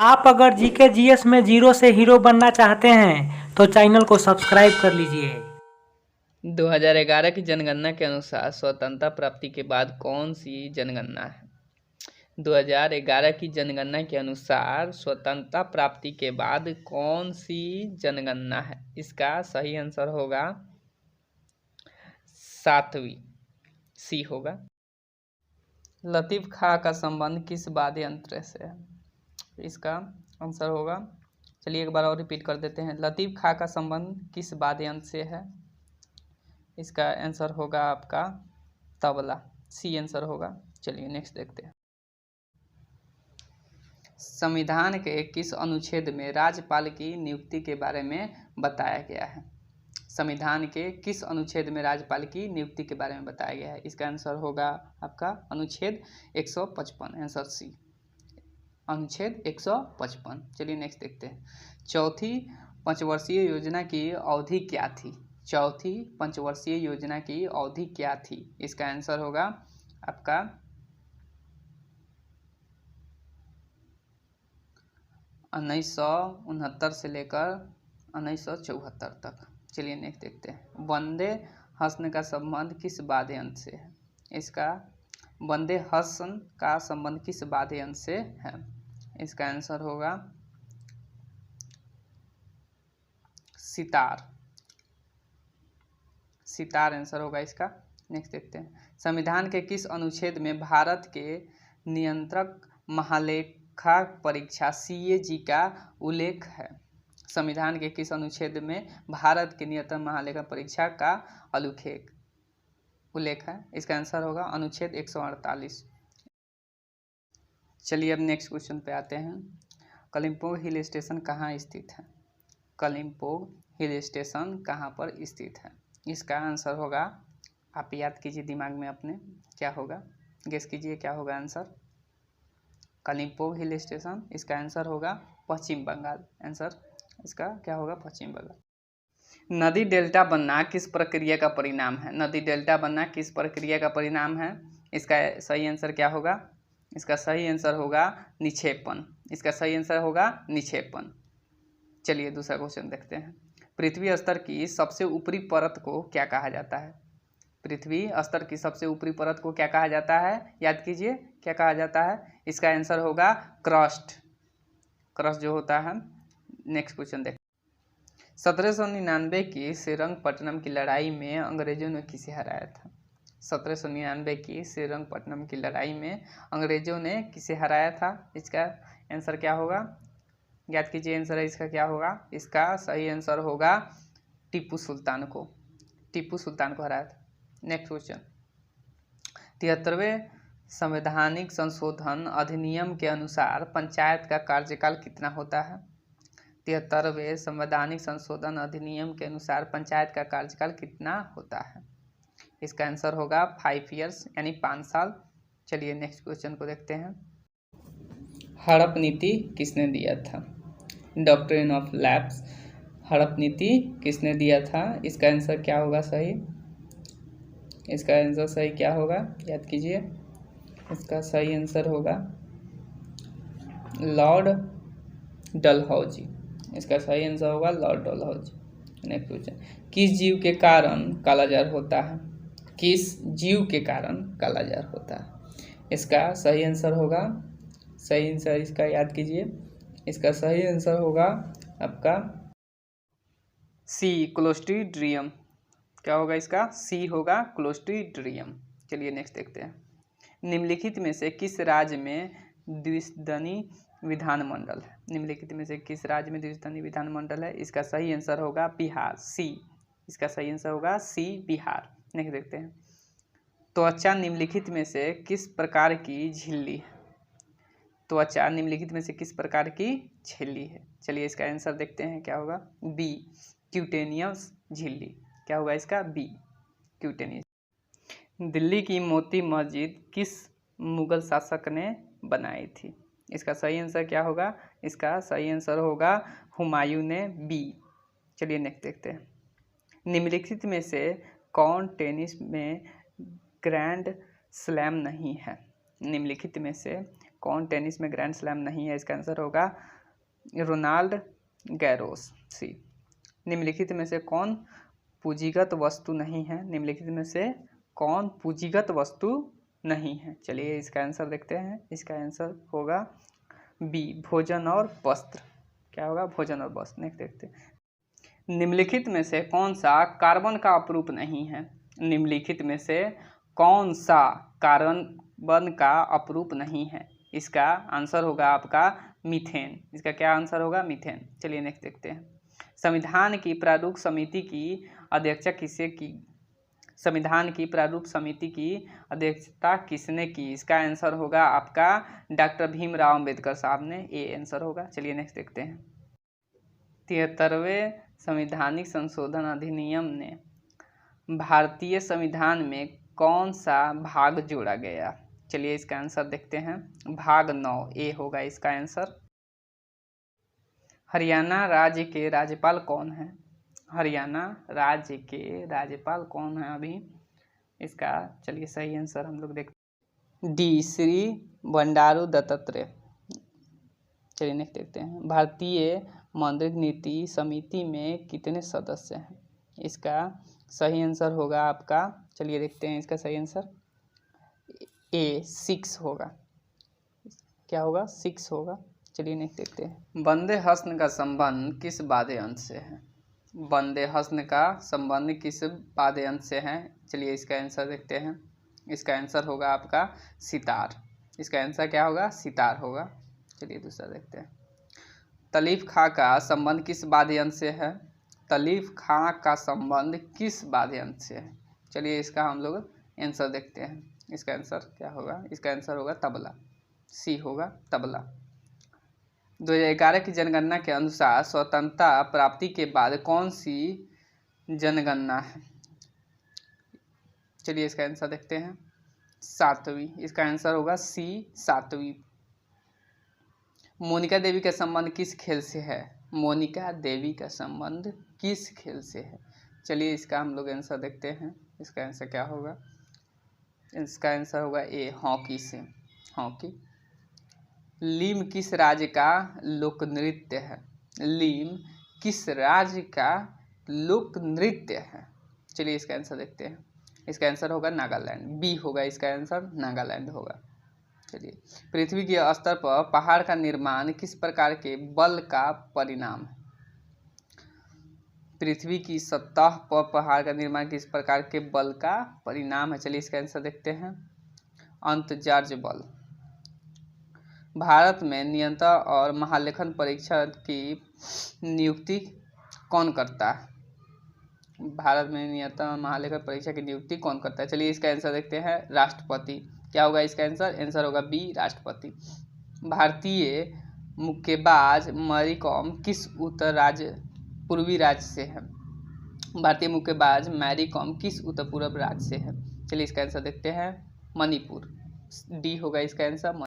आप अगर GK GS में जीरो से हीरो बनना चाहते हैं तो चैनल को सब्सक्राइब कर लीजिए। 2011 की जनगणना के अनुसार स्वतंत्रता प्राप्ति के बाद कौन सी जनगणना है? 2011 की जनगणना के अनुसार स्वतंत्रता प्राप्ति के बाद कौन सी जनगणना है? इसका सही आंसर होगा 7वीं, सी होगा। लतीफ खां का संबंध किस वाद्य यंत्र से है? इसका आंसर होगा, चलिए एक बार और रिपीट कर देते हैं। लतीफ खां का संबंध किस वाद्य यंत्र से है? इसका आंसर होगा आपका तबला, सी आंसर होगा। चलिए नेक्स्ट देखते हैं। संविधान के किस अनुच्छेद में राज्यपाल की नियुक्ति के बारे में बताया गया है? संविधान के किस अनुच्छेद में राज्यपाल की नियुक्ति के बारे में बताया गया है? इसका आंसर होगा आपका अनुच्छेद 155, आंसर सी, अनुच्छेद 155। चलिए नेक्स्ट देखते हैं। चौथी पंचवर्षीय योजना की अवधि क्या थी? चौथी पंचवर्षीय योजना की अवधि क्या थी? इसका आंसर होगा आपका 1969 से लेकर 1974 तक। चलिए नेक्स्ट देखते हैं। वंदे हसन का संबंध किस वाद्य यंत्र से है? इसका वंदे हसन का संबंध किस वाद्य यंत्र से है? इसका आंसर होगा सितार, सितार आंसर होगा इसका। नेक्स्ट देखते हैं। संविधान के किस अनुच्छेद में भारत के नियंत्रक महालेखा परीक्षा CAG का उल्लेख है? संविधान के किस अनुच्छेद में भारत के नियंत्रक महालेखा परीक्षा का उल्लेख है? इसका आंसर होगा अनुच्छेद 148। चलिए अब नेक्स्ट क्वेश्चन पे आते हैं। कलिम्पोंग हिल स्टेशन कहाँ स्थित है? कलिम्पोंग हिल स्टेशन कहाँ पर स्थित है? इसका आंसर होगा, आप याद कीजिए दिमाग में अपने, क्या होगा, गेस कीजिए क्या होगा आंसर। कलिम्पोंग हिल स्टेशन, इसका आंसर होगा पश्चिम बंगाल, आंसर इसका क्या होगा, पश्चिम बंगाल। नदी डेल्टा बनना किस प्रक्रिया का परिणाम है? नदी डेल्टा बनना किस प्रक्रिया का परिणाम है? इसका सही आंसर क्या होगा? इसका सही आंसर होगा निक्षेपण, इसका सही आंसर होगा निक्षेपण। चलिए दूसरा क्वेश्चन देखते हैं। पृथ्वी स्तर की सबसे ऊपरी परत को क्या कहा जाता है? पृथ्वी स्तर की सबसे ऊपरी परत को क्या कहा जाता है? याद कीजिए क्या कहा जाता है? इसका आंसर होगा क्रस्ट, क्रस्ट जो होता है। नेक्स्ट क्वेश्चन देखते हैं। 1799 की श्रीरंगपट्टनम की लड़ाई में अंग्रेजों ने किसे हराया था? 1799 की श्रीरंगपट्टनम की लड़ाई में अंग्रेजों ने किसे हराया था? इसका आंसर क्या होगा? याद कीजिए आंसर है इसका क्या होगा? इसका सही आंसर होगा टीपू सुल्तान को, टीपू सुल्तान को हराया था। Next question. 73वें संवैधानिक संशोधन अधिनियम के अनुसार पंचायत का कार्यकाल कितना होता है? 73वें संवैधानिक संशोधन अधिनियम के अनुसार पंचायत का कार्यकाल कितना होता है? इसका आंसर होगा 5 ईयर्स, यानी 5 साल। चलिए नेक्स्ट क्वेश्चन को देखते हैं। हड़प नीति किसने दिया था? डॉक्ट्रिन ऑफ लैप्स, हड़प नीति किसने दिया था? इसका आंसर क्या होगा सही? इसका आंसर सही क्या होगा? याद कीजिए, इसका सही आंसर होगा लॉर्ड डलहौजी, इसका सही आंसर होगा लॉर्ड डलहौजी। Next question. किस जीव के कारण कालाजार होता है? किस जीव के कारण कालाजार होता है? इसका सही आंसर होगा, सही आंसर इसका याद कीजिए, इसका सही आंसर होगा आपका सी, क्लोस्ट्रीडियम। क्या होगा इसका? सी होगा क्लोस्ट्रीडियम। चलिए नेक्स्ट देखते हैं। निम्नलिखित में से किस राज्य में द्विसदनी विधानमंडल है? निम्नलिखित में से किस राज्य में द्विसदनी विधानमंडल है? इसका सही आंसर होगा बिहार, सी, इसका सही आंसर होगा सी, बिहार। नेक्स्ट देखते हैं। त्वचा निम्नलिखित में से किस प्रकार की झिल्ली है? त्वचा निम्नलिखित में से किस प्रकार की झिल्ली है? चलिए इसका आंसर देखते हैं क्या होगा, बी, क्यूटेनियस झिल्ली। क्या होगा इसका? B, cutaneous. दिल्ली की मोती मस्जिद किस मुगल शासक ने बनाई थी? इसका सही आंसर क्या होगा? इसका सही आंसर होगा हुमायूं ने, बी। चलिए नेक्स्ट देखते हैं। निम्नलिखित में से कौन टेनिस में ग्रैंड स्लैम नहीं है? निम्नलिखित में से कौन टेनिस में ग्रैंड स्लैम नहीं है? इसका आंसर होगा रोनाल्ड गैरोस। सी। निम्नलिखित में से कौन पूंजीगत वस्तु नहीं है? निम्नलिखित में से कौन पूंजीगत वस्तु नहीं है? चलिए इसका आंसर देखते हैं। इसका आंसर होगा बी, भोजन और वस्त्र। क्या होगा? भोजन और वस्त्र। नेक्स्ट देखते हैं। निम्नलिखित में से कौन सा कार्बन का अपरूप नहीं है? निम्नलिखित में से कौन सा कार्बन का अपरूप नहीं है? इसका आंसर होगा आपका मीथेन। इसका क्या आंसर होगा? मीथेन। चलिए नेक्स्ट देखते हैं। संविधान की प्रारूप समिति की अध्यक्षता किसने की? संविधान की प्रारूप समिति की अध्यक्षता किसने की? इसका आंसर होगा आपका डॉक्टर भीमराव अंबेडकर साहब ने। ये आंसर होगा। चलिए नेक्स्ट देखते हैं। 73वें संवैधानिक संशोधन अधिनियम ने भारतीय संविधान में कौन सा भाग जोड़ा गया? चलिए इसका आंसर देखते हैं। भाग 9 ए होगा इसका आंसर। हरियाणा राज्य के राज्यपाल कौन है? हरियाणा राज्य के राज्यपाल कौन है अभी? इसका चलिए सही आंसर हम लोग देखते हैं। डी, श्री बंडारू दत्तात्रेय। चलिए नेक्स्ट देखते हैं। भारतीय मौद्रिक नीति समिति में कितने सदस्य हैं? इसका सही आंसर होगा आपका, चलिए देखते हैं इसका सही आंसर। ए 6 होगा। क्या होगा? 6 होगा। चलिए नेक्स्ट देखते हैं। वंदे हसन का संबंध किस वाद्य यंत्र से है? वंदे हसन का संबंध किस वाद्य यंत्र से है? चलिए इसका आंसर देखते हैं। इसका आंसर होगा आपका सितार। इसका आंसर क्या होगा? सितार होगा। चलिए दूसरा देखते हैं। तलीफ खां का संबंध किस वाद्य यंत्र से है? तलीफ खां का संबंध किस वाद्य यंत्र से है? चलिए इसका हम लोग आंसर देखते हैं। इसका आंसर क्या होगा? इसका आंसर होगा तबला। सी होगा तबला। 2011 की जनगणना के अनुसार स्वतंत्रता प्राप्ति के बाद कौन सी जनगणना है? चलिए इसका आंसर देखते हैं। 7वीं। इसका आंसर होगा सी, 7वीं। मोनिका देवी का संबंध किस खेल से है? मोनिका देवी का संबंध किस खेल से है? चलिए इसका हम लोग आंसर देखते हैं। इसका आंसर क्या होगा? इसका आंसर होगा ए, हॉकी से। हॉकी। लीम किस राज्य का लोक नृत्य है? लीम किस राज्य का लोक नृत्य है? चलिए इसका आंसर देखते हैं। इसका आंसर होगा नागालैंड। बी होगा इसका आंसर, नागालैंड होगा। चलिए, पृथ्वी के स्तर पर पहाड़ का निर्माण किस प्रकार के बल का परिणाम है? पृथ्वी की सतह पर पहाड़ का निर्माण किस प्रकार के बल का परिणाम है? चलिए इसका आंसर देखते हैं। अंतर्जार्ज बल। भारत में नियंत्रण और महालेखन परीक्षण की नियुक्ति कौन करता है? भारत में नियंत्रण और महालेखन परीक्षा की नियुक्ति कौन करता है? चलिए इसका आंसर देखते हैं। राष्ट्रपति। क्या होगा इसका आंसर? आंसर होगा बी, राष्ट्रपति। भारतीय मुक्केबाज मैरी कॉम किस उत्तर राज्य पूर्वी राज्य से है? भारतीय मुक्केबाज मैरी कॉम किस उत्तर पूर्व राज्य से है? चलिए इसका आंसर देखते हैं। मणिपुर। डी होगा इसका आंसर।